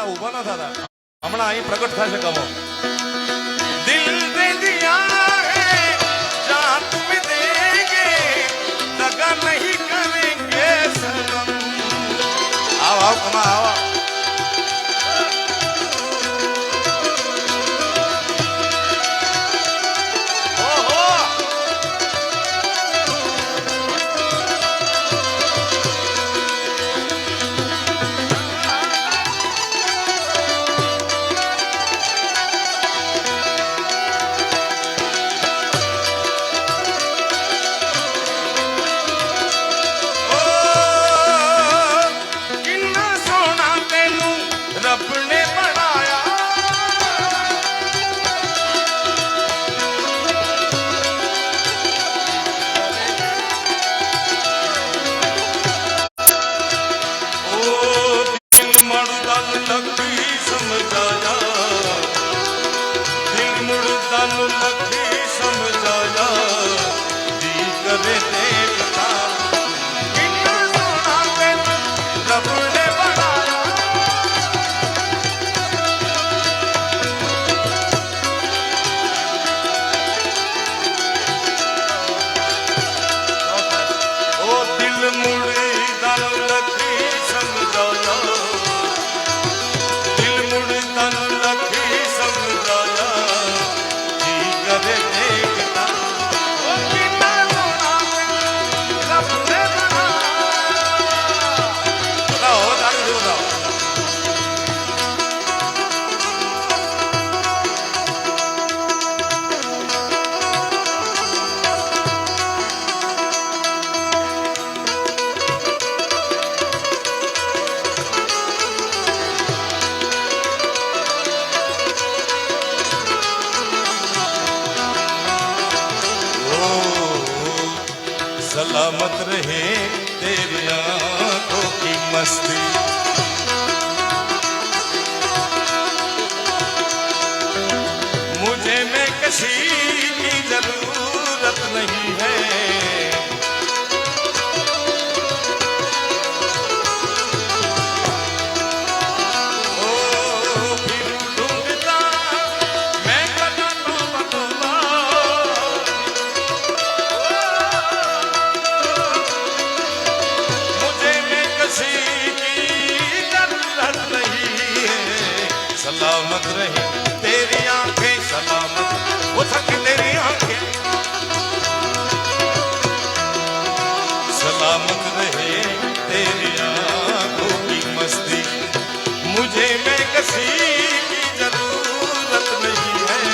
ઉભા ન થતા હમણાં અહીં પ્રગટ થશે કમો દિલ દે દિયા હે જાન તુમ દેંગે દગા નહીં કરેંગે સનમ આવ આવ કમા આવ सलामत रहे तेरी आंखों की मस्ती मुझे में किसी की जरूरत नहीं है सलामत रहे तेरी आंखें सलामत हो सके तेरी आंखें सलामत रहे तेरी आंखों की मस्ती मुझे में किसी की जरूरत नहीं है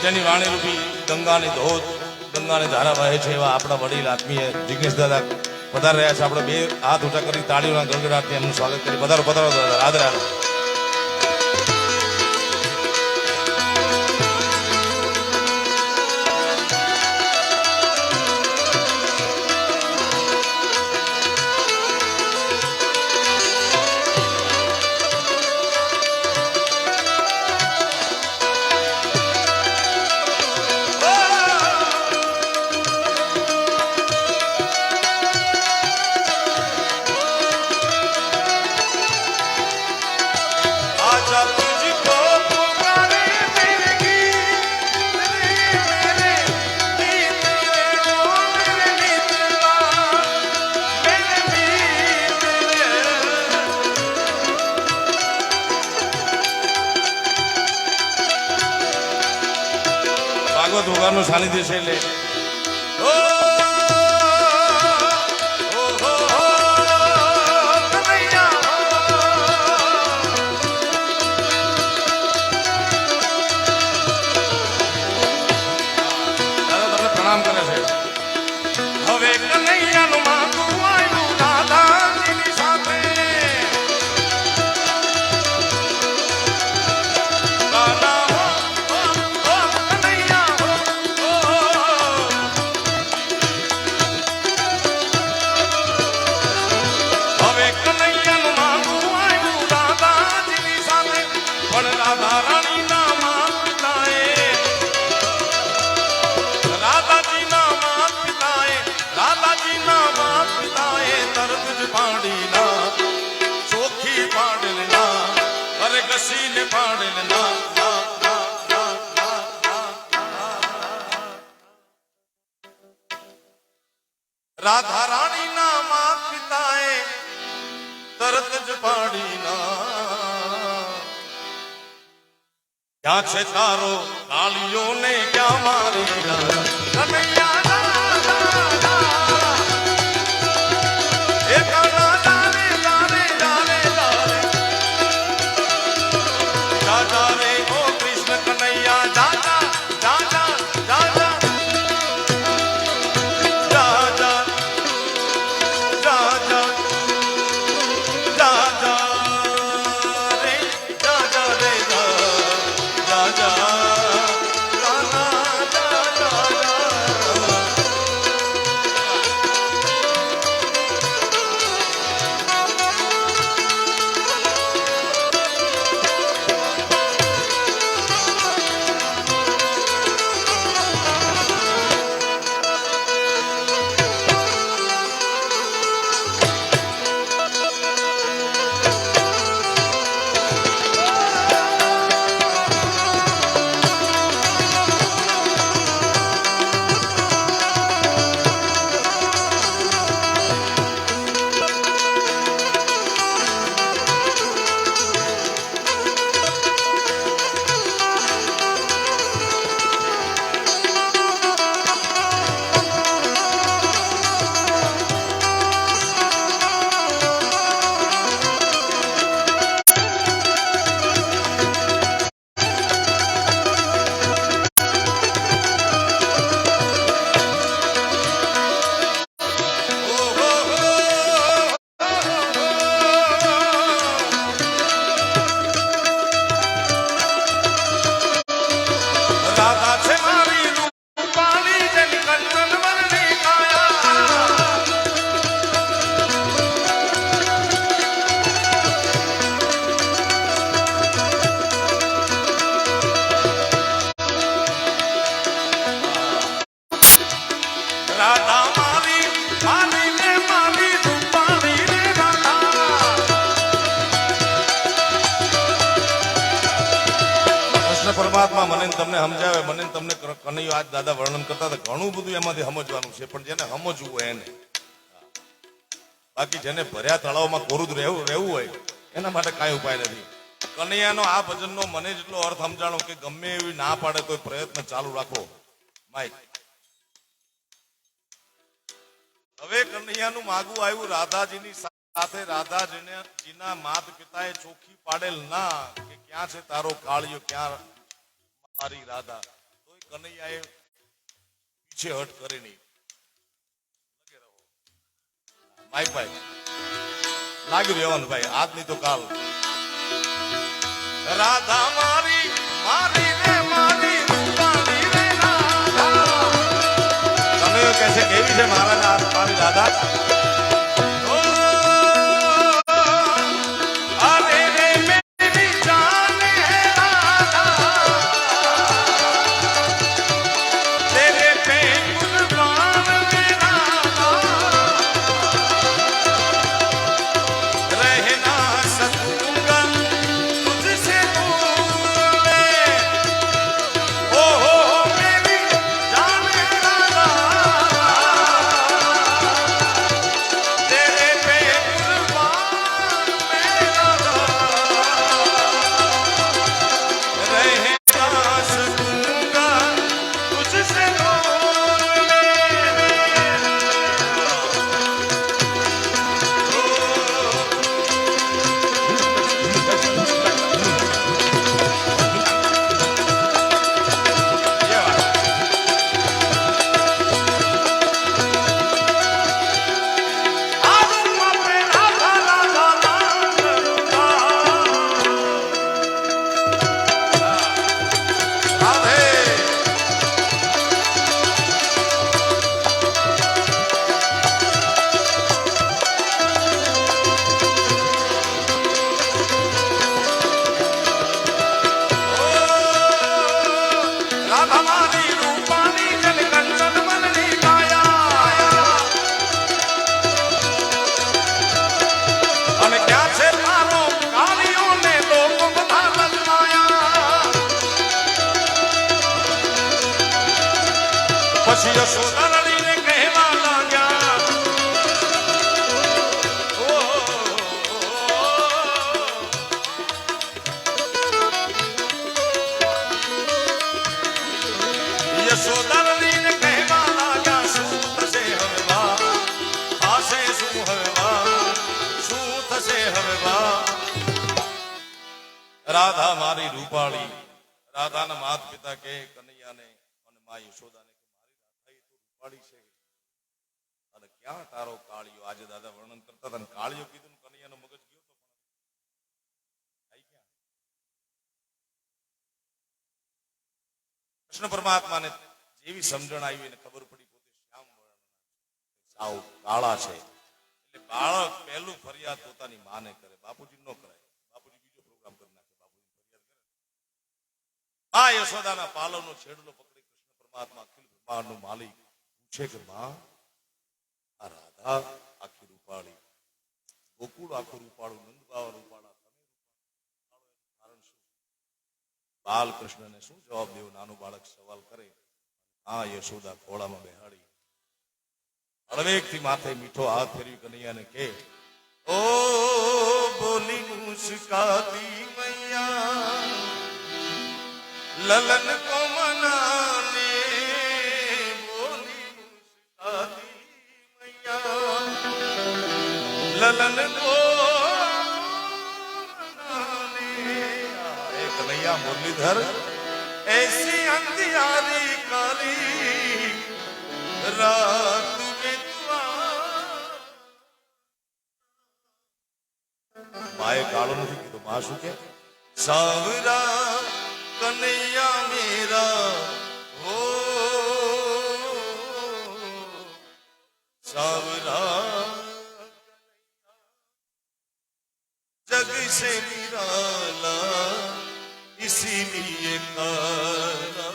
જેની વાણી રૂપી ગંગાની ધોધ ગંગાની ધારા વહે છે એવા આપણા વડીલ આત્મીય જિગ્નેશ દાદા પધાર રહ્યા છે આપણે બે હાથ ઊંચા કરી તાળીઓના ગડગડાટથી એમનું સ્વાગત કરી પધારો પધારો દાદા રાધે રાધે ભાગવત ભગવાનનું સાનિધ્ય છે એટલે ઓ પ્રણામ કરે છે. હવે કનૈયાનું માગું આવ્યું દાદાજીની સાથે. દાદા હો, કનૈયા હો, હવે કનૈયાનું માગું આવ્યું દાદાજીની સાથે. પણ રાધા રાણીના પાડીના ચોખી પાડેલ ના અરે ઘસીને પાડેલ ના રાધા રાણી ના માત પિતાએ તરત જ પાડીના. ક્યાં છે તારો કાળીઓ ને ક્યાં મારી કનૈયા પરમાત્મા મને તમને સમજાવે, મને તમને કનૈયો આજ દાદા વર્ણન કરતા હતા. ઘણું બધું એમાંથી સમજવાનું છે, પણ જેને સમજવું હોય એને. બાકી જેને ભર્યા તળાવમાં કોરું રહેવું હોય એના માટે કાંઈ ઉપાય નથી. કનૈયાનો આ ભજનનો મને જેટલો અર્થ સમજાણો કે ગમે એવી ના પાડે તો પ્રયત્ન ચાલુ રાખો. માઇક હવે કનૈયાનું માગું આવ્યું રાધાજીની સાથે. રાધાજીના માત પિતાએ ચોખી પાડેલ ના કે ક્યાં છે તારો કાળિયો ક્યાં મારી રાધા. તો કનૈયાએ પીછે હટ કરે નહીં. માઇક ભાઈ લાગ્યું રહેવાનું ભાઈ, આજ નહીં તો કાલ. રાધા મારી મારી રે મારી રૂપાણી રે રાધા. કનૈયો કહે છે કેવી છે મારા મારી રાધા. પછી યશોદા રડીને કહેવા લાગ્યા યશોદા રડીને કહેવા લાગ્યા શું થશે હવે બા આશે શું હવે બા શું થશે હવે બા રાધા મારી રૂપાળી રાધાના માતા પિતા કે કનૈયાને અને મા યશોદાને કે મારી રાધા એ તો રૂપાળી છે અને ક્યાં તારો કાળિયો આજે દાદા વર્ણન કરતા હતા કાળિયો કીધું કનૈયાનો મગજ ગયો તો પણ થઈ ક્યાં કૃષ્ણ પરમાત્માને જેવી સમજણ આવી એને ખબર પડી પોતે શ્યામ વર્ણ સાવ કાળા છે એટલે બાળક પહેલું ફરિયાદ પોતાની માને કરે બાપુજી નો કરાય બાપુજી બીજો પ્રોગ્રામ કરી નાખે બાપુજી ફરિયાદ કરે આ યશોદાના પાલવનો છેડલો પકડી કૃષ્ણ પરમાત્મા અખિલ બ્રહ્માંડનો માલિક પૂછે કે માં આ રાધા આખી રૂપાળી ગોકુળ આખું રૂપાળું નંદ બાવા રૂપાળા તમે કારણ શું બાલકૃષ્ણને શું જવાબ દેવો નાનું બાળક સવાલ કરે આ યશોદા ખોળામાં બેહાડી હળવેકથી માથે મીઠો હાથ ફેરવી કનૈયાને કે ઓ બોલી મુસ્કાતી મૈયા લલન કો મનાને બોલી મુસ્કાતી મૈયા લલન કો મનાને કનૈયા મુરલીધર ऐसी अंधियारी काली रात में माए कालो नहीं कીધું માં શું કે સાવરા કનૈયા મેરા હો સાવરા जग से निराला इसीलिए काला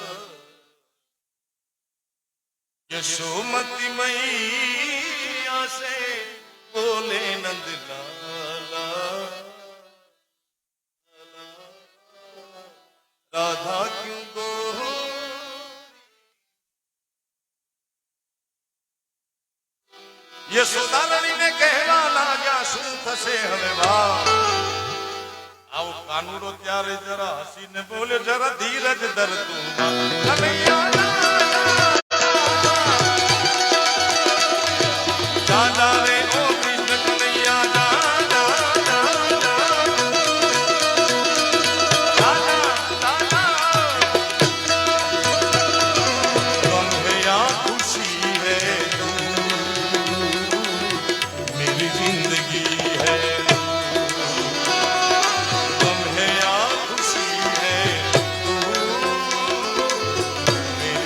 यशोमती मैया से बोले नंद लाला राधा क्यों गो यशोदा ने कहवा लाग्યા શું થશે હવે વા આવો કાનુડો ત્યારે જરા હસીને બોલે જરા ધીરજ ધર તું કનૈયા દાદા રે ઓ કૃષ્ણ કનૈયા દાદા દાદા ગમ હે યા ખુશી હે मेरी जिंदगी है गम है या खुशी है तू मेरी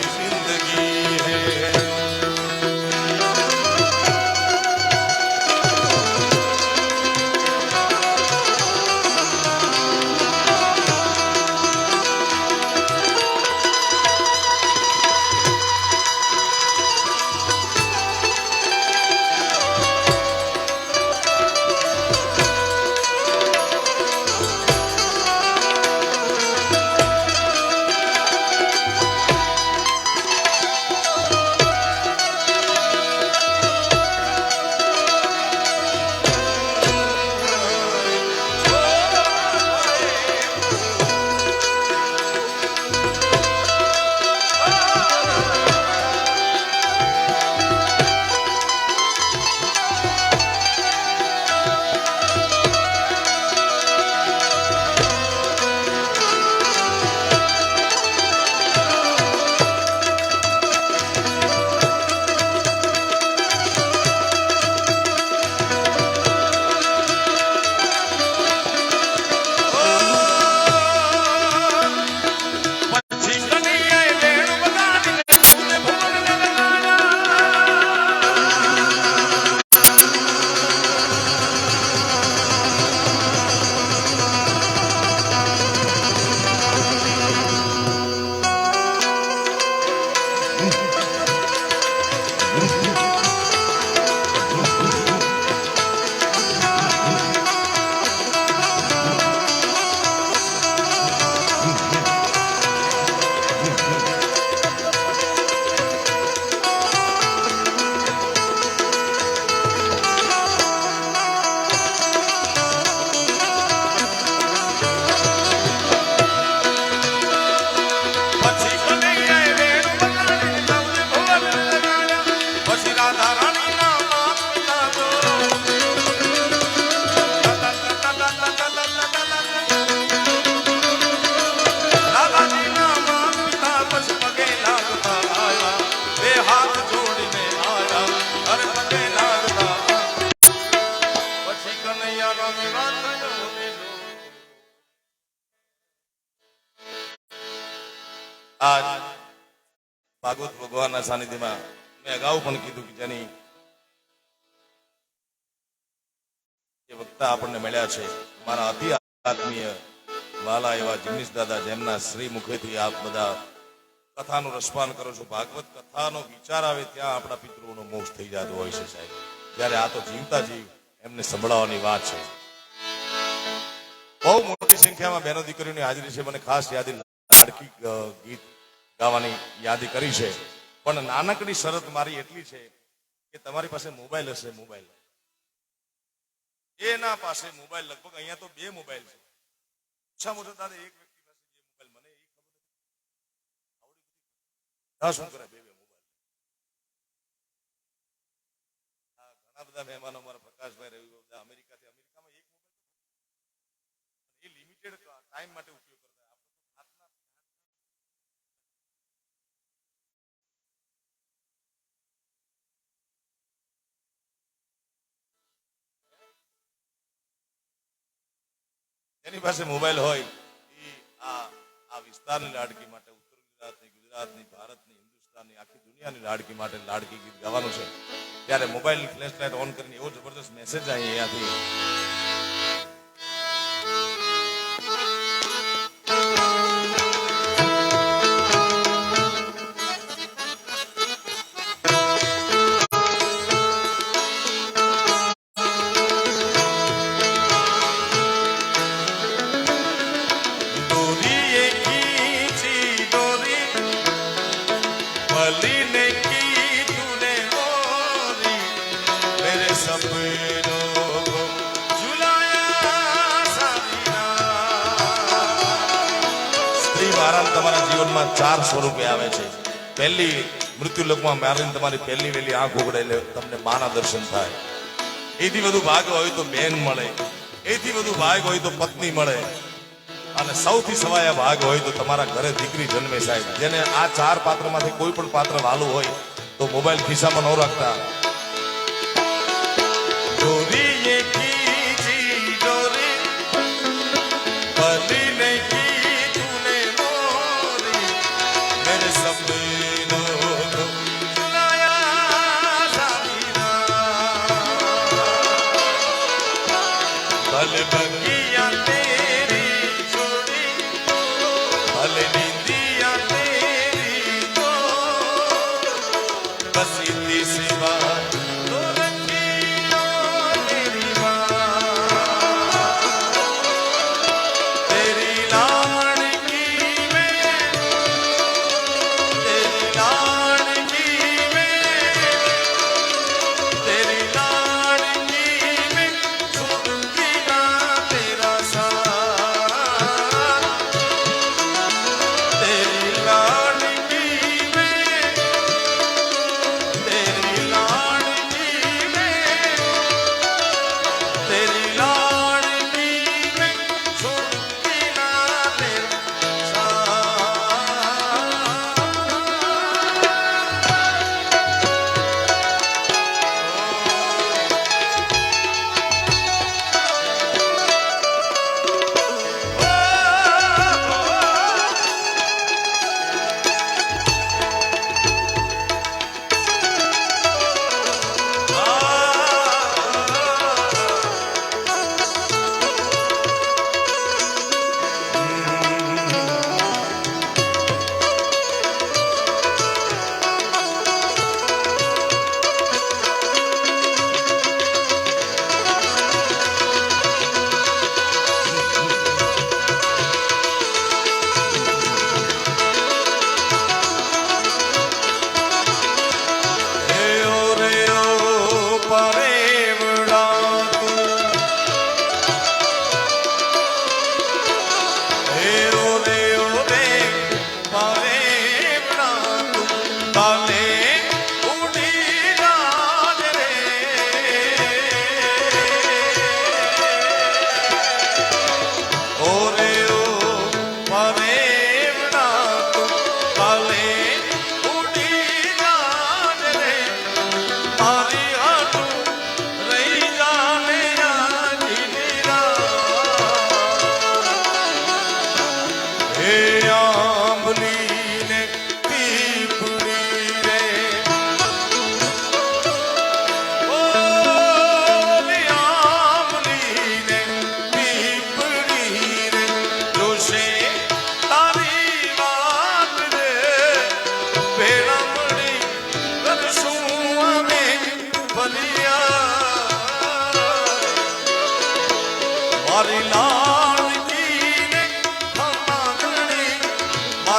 આજ ભાગવત ભગવાનના સાનિધ્યમાં મેં અગાઉ પણ કીધું કે જેની જે વક્તા આપણને મળ્યા છે મારા અતિ આત્મીય વાલા એવા જગદીશ દાદા, જેમના શ્રી મુખેથી આપ બધા કથાનું રસપાન કરો છો. ભાગવત કથાનો વિચાર આવે ત્યાં આપણા પિતૃઓનો મોક્ષ થઈ જતો હોય છે સાહેબ. જ્યારે આ તો જીવતા જીવ એમને સંભળાવવાની વાત છે. બહુ મોટી સંખ્યામાં બહેનો દીકરીઓની હાજરી છે. મને ખાસ યાદી લાડકી ગીત ગાવાની યાદી કરી છે, પણ નાનકડી શરત મારી એટલી છે કે તમારી પાસે મોબાઈલ હશે. મોબાઈલ એના પાસે મોબાઈલ, લગભગ અહીંયા તો 2 મોબાઈલ છે. ઓછા મોટા દાદા એક વ્યક્તિ પાસે જે મોબાઈલ, મને એ ખબર શું કરે 2 મોબાઈલ. ઘણા બધા મહેમાનો અમારા પ્રકાશભાઈ રવિ બધા અમેરિકામાં એક મોબાઈલ એ લિમિટેડ ટાઈમ માટે ઉપયોગ કરતા. એની પાસે મોબાઈલ હોય એ આ વિસ્તારની લાડકી માટે, ઉત્તર ગુજરાતની, ભારતની, હિન્દુસ્તાનની, આખી દુનિયાની લાડકી માટે લાડકી ગીત ગાવાનું છે. ત્યારે મોબાઈલ ફ્લેશ લાઇટ ઓન કરીને એવો જબરદસ્ત મેસેજ અહીંયાથી તમારા જીવનમાં 4 સ્વરૂપે આવે છે. પહેલી મૃત્યુલોકમાં મારીને તમારી પહેલી વહેલી આંખ ઉઘડે એટલે તમને માના દર્શન થાય. એથી વધુ ભાગ હોય તો બેન મળે, એથી વધુ ભાગ હોય તો પત્ની મળે, અને સૌથી સવાયા ભાગ હોય તો તમારા ઘરે દીકરી જન્મે સાહેબ. જેને આ 4 પાત્રમાંથી કોઈ પણ પાત્ર વાલું હોય તો મોબાઈલ ખિસ્સામાં ન રાખતા.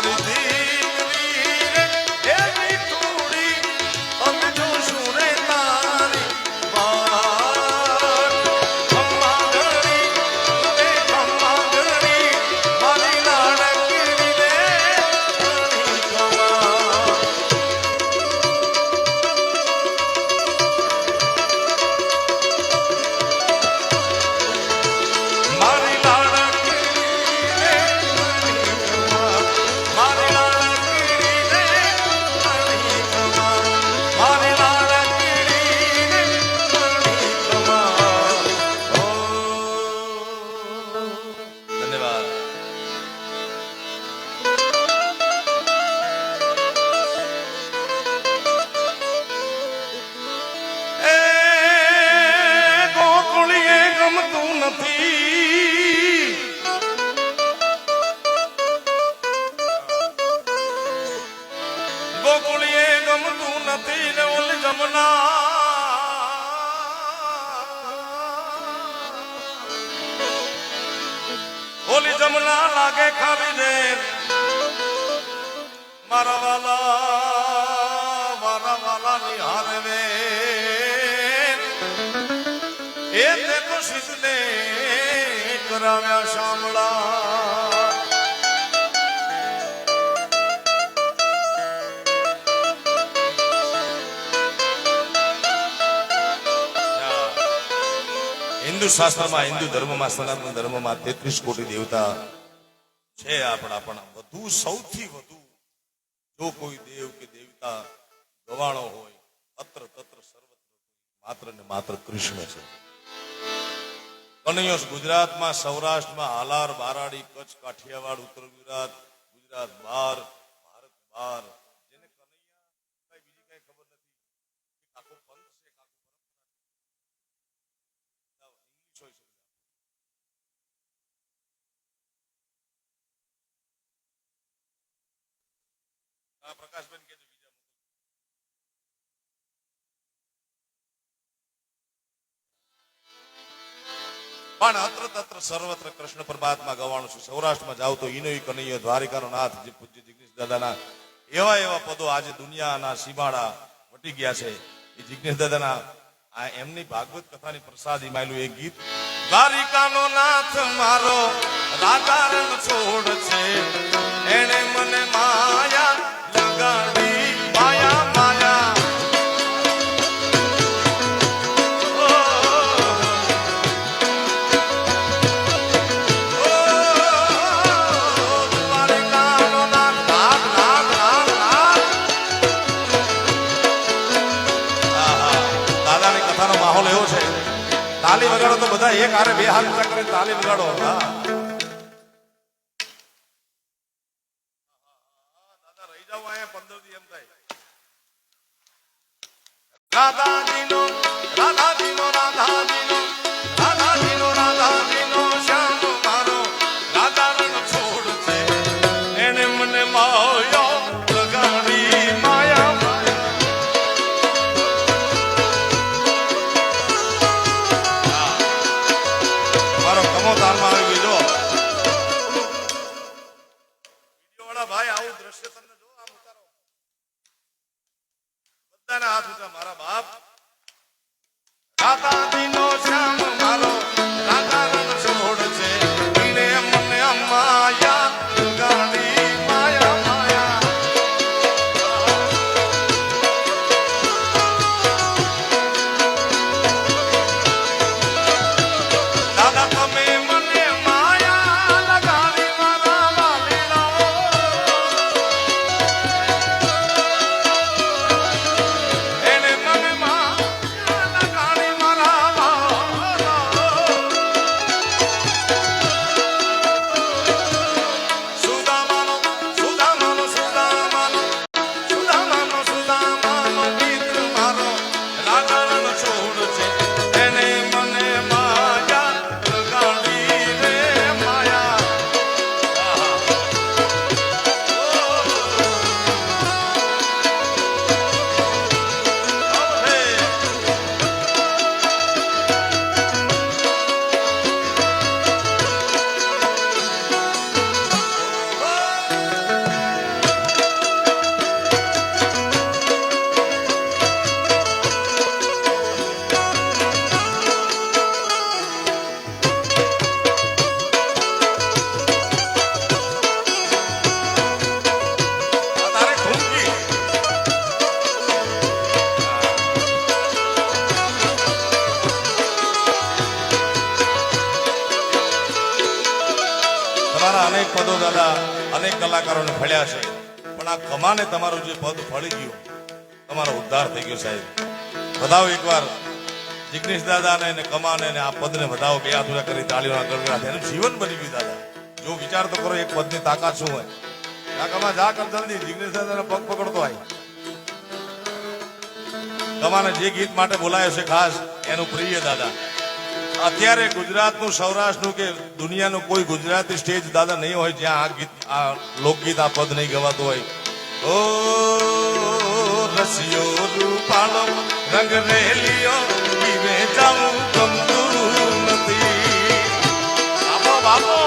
મારી દીકરી રે એવી થોડી અમે જોશું રે તારી વાત ખમ્મા ઘણી રે ખમ્મા ઘણી મારી લાડકી રે ઘણી ખમ્મા મારી લાડકી રે ઘણી ખમ્મા મારી લાડકી રે ઘણી ખમ્મા મારી લાડકી રે ઘણી ખમ્મા ઓ ધન્યવાદ એ ગોકુળીએ ગમતું નથી ગોકુળીએ ગમતું નથી ને ઓલી જમના ઓલી જમના લાગે ખાલી રે મારા વાલા નિહારે વે એ તે તો શીતને કરાવ્યા શામળા હિન્દુ શાસ્ત્રમાં હિન્દુ ધર્મમાં સનાતન ધર્મમાં 33 કોટી દેવતા છે આપણા પણ વધુ સૌથી વધુ જો કોઈ દેવ કે દેવતા ગવાણો હોય અત્ર તત્ર સર્વત્ર માત્ર ને માત્ર કૃષ્ણ છે કનૈયો ગુજરાતમાં સૌરાષ્ટ્રમાં હાલાર બારાડી કચ્છ કાઠિયાવાડ ઉત્તર ગુજરાત ગુજરાત બહાર ભારત બહાર જેને કનૈયા બીજી કઈ ખબર નથી આખો પંથ છે આખો ઇંગ્લિશ હોય છે પ્રકાશબેન કે પણ અત્ર તત્ર સર્વત્ર કૃષ્ણ પરમાત્મા ગવાણું છું સૌરાષ્ટ્રમાં જાવ તો ઈનો કનૈયો દ્વારિકાનો નાથ જે પૂજ્ય જિગ્નેશ દાદાના એવા પદો આજે દુનિયાના સીમાડા વટી ગયા છે એ જિગ્નેશ દાદાના આ એમની ભાગવત કથાની પ્રસાદી માયલું એક ગીત દ્વારિકાનો નાથ મારો રાધા રંગ છોડ છે એને મને માયા લગાડી માયા માયા માહોલ એવો છે તાલી વગાડો તો બધા એક હારે બે હાથ ઊંચા કરીને તાલી વગાડો દાદા રહી જાવ અહીંયા 15 દી એમ થાય રાધાજીનો રાધાજીનો રાધાજીનો રાધાજીનો રાધાજીનો શ્યામ મારો રાધા રંગ છોડ છે એને મને માયા લગાડી માયા તારમાં આવી ગયો વિડિયો વાળા ભાઈ આવું દ્રશ્ય તમને જો આમ ઉતારો બધાના હાથ ઊંચા મારા બાપ રાધાજીનો શ્યામ મારો રાધા રંગ છોડ છે એને મને માયા લગાડી માયા માયા દાદા તમે એને મને માયા લગાડી મારા અનેક કલાકારોને ફળ્યા છે, પણ આ કમાને તમારું જે પદ ફળી ગયું, તમારો ઉદ્ધાર થઈ ગયો સાહેબ. વધાવો એકવાર જિગ્નેશ દાદાને ને કમાને ને આ પદને વધાવો, બે હાથ કરી તાળીઓના ગળગળાટ. એનું જીવન બની ગયું દાદા. જો વિચાર તો કરો એક પદની તાકાત શું હોય. આ કમા જા કર જલ્દી, જિગ્નેશ દાદાને પગ પકડતો હોય. કમાને જે ગીત માટે બોલાયો છે ખાસ એનું પ્રિય દાદા. અત્યારે ગુજરાતનું, સૌરાષ્ટ્રનું કે દુનિયાનું કોઈ ગુજરાતી સ્ટેજ દાદા નહીં હોય જ્યાં આ ગીત, આ લોકગીત, આ પદ નહીં ગવાતું હોય. ઓ રસિયો રૂપાળો રંગ રેલિયો પીવે જાઉં ગમતું નથી. બાપો બાપો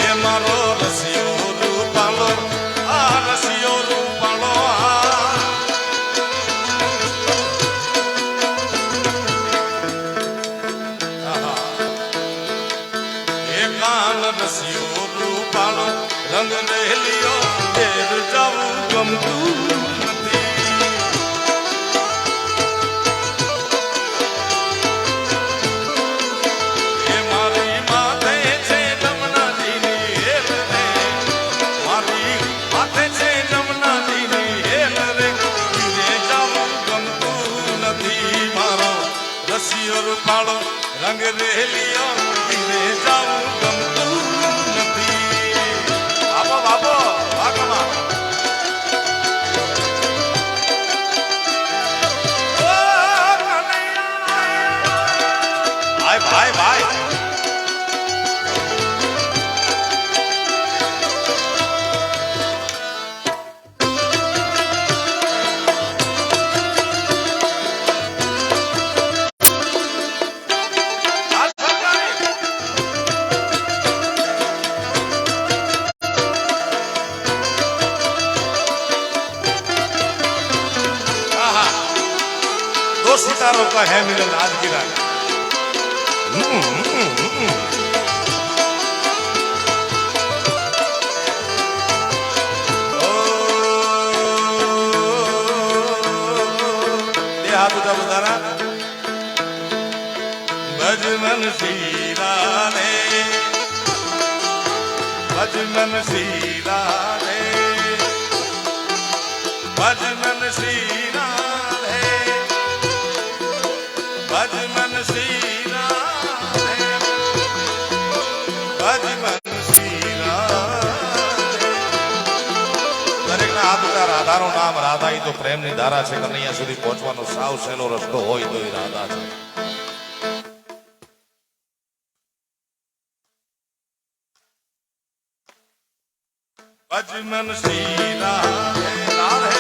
એ મારો રસિયો રૂપાળો, આ રસિયો રૂપાળો, એ કાન રસિયો રૂપાળો રંગ રેલિયો ઘેર જાવું ગમતું નથી. એ મારી માથે છે જમનાજીની હેલ રે, મારી માથે છે જમનાજીની હેલ રે, ઘેર જાવું ગમતું નથી. મારો રસિયો રૂપાળો રંગ રેલિયો ઘેર જાવું ગમતું નથી. બાપો બાપો ભાગમાં ભાઈ ભાઈ ભાઈ सितारों का है मिलन आज की रात. ये हाथ उठा बताना. भजमन सीरा रे, भजमन सीरा रे, भजमन सीरा रे, भजमन सीरा रे, भजमन सीरा રે. દરેકના હાથ ઉઠા. રાધાનું નામ રાધા, ઈ તો પ્રેમની ધારા છે. કનૈયા સુધી પહોંચવાનો સાવ સહેલો રસ્તો હોય તો એ રાધા છે. भजमन सीरा रे, राधे,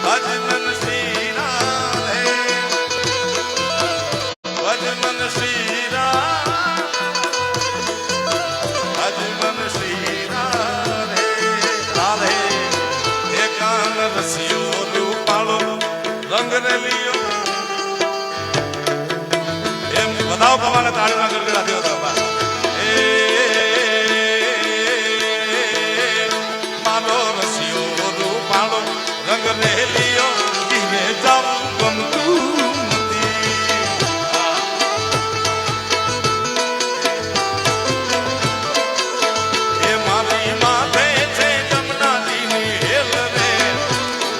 भजमन सीरा रे, भजमन सीरा, भजमन सीरा रे, राधे. એ કાન રસિયો રૂપાળો રંગ રેલિયો. એમ બતાવો કમાને તાળીના ગળગળા થયો હતો. રંગ રેલિયો પીવે જાવું ગમતું નથી. એ મારી માથે છે જમનાજીની હેલ રે,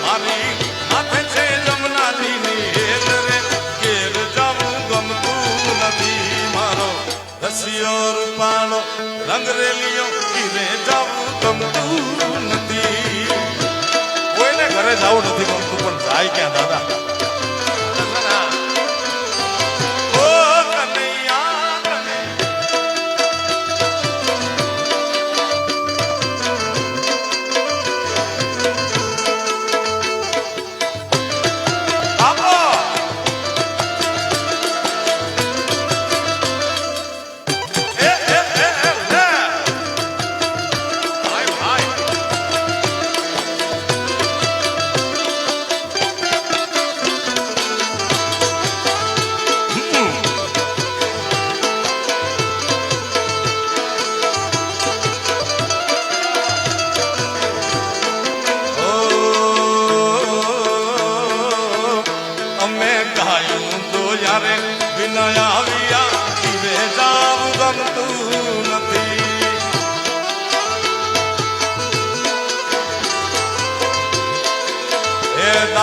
મારી માથે છે જમનાજીની હેલ રે, ઘેર જાવું ગમતું નથી. મારો રસિયો રૂપાળો રંગ રેલિયો પીવે જાવું ગમતું નથી. ઘરે જવું નથી ગમતું, પણ જાય ક્યાં દાદા? ઓ કનૈયા બાપો ભાઈ ભાઈ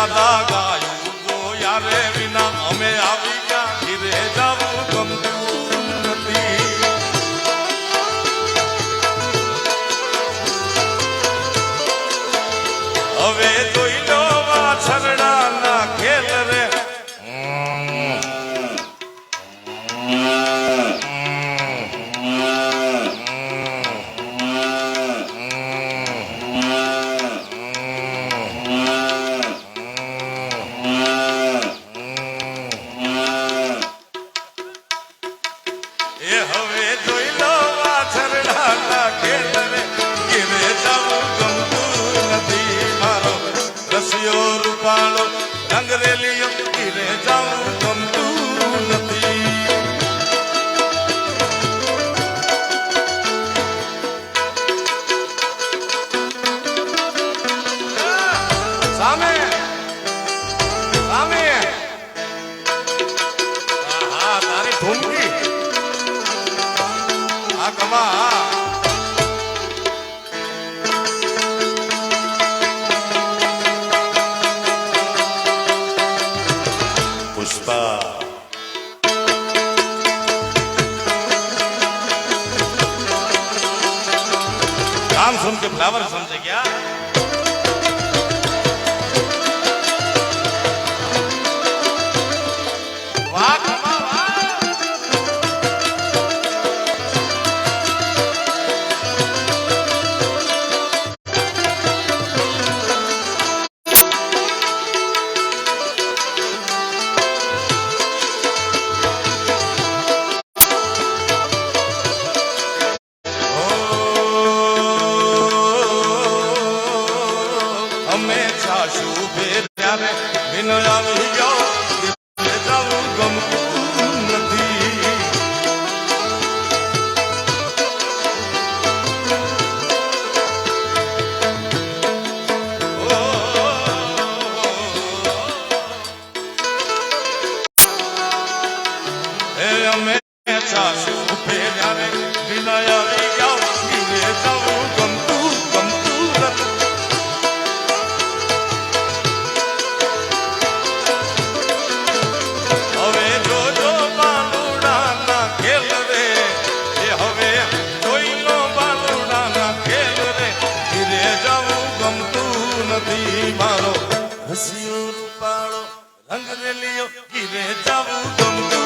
દાદા ગાયું જો યારે વિના અમે આવી ગયા ઘીરે જવું ગમતું નથી. હવે જોઈ લો વાછરડા ના ખેલ રે. એ હવે જોઈ લો વાછરડા ના ખેલ રે ઘીરે જવું ગમતું નથી. મારો રસિયો રૂપાળો રંગરેલિયો ઘીરે જવું ગમતું નથી. સામે સામે હા તારી ઠુમકી આ કમા पुष्पा नाम सुन के फ्लावर समझे क्या? वाह कमा वाह. અમે છાશુ ભેર્યા વિનો આવી ગયો જવું ગમતું નથી. અમે છાશુ ભેર્યા વિનો આવી ગયો જવું ગમતું નથી. હવે જોજો બાલુડાના ખેલ રે. એ હવે જોઈ લો બાલુડાના ખેલ રે ઘીરે જવું ગમતું નથી. મારો હસિયો રૂપાળો રંગરેલિયો ઘીરે જવું ગમતું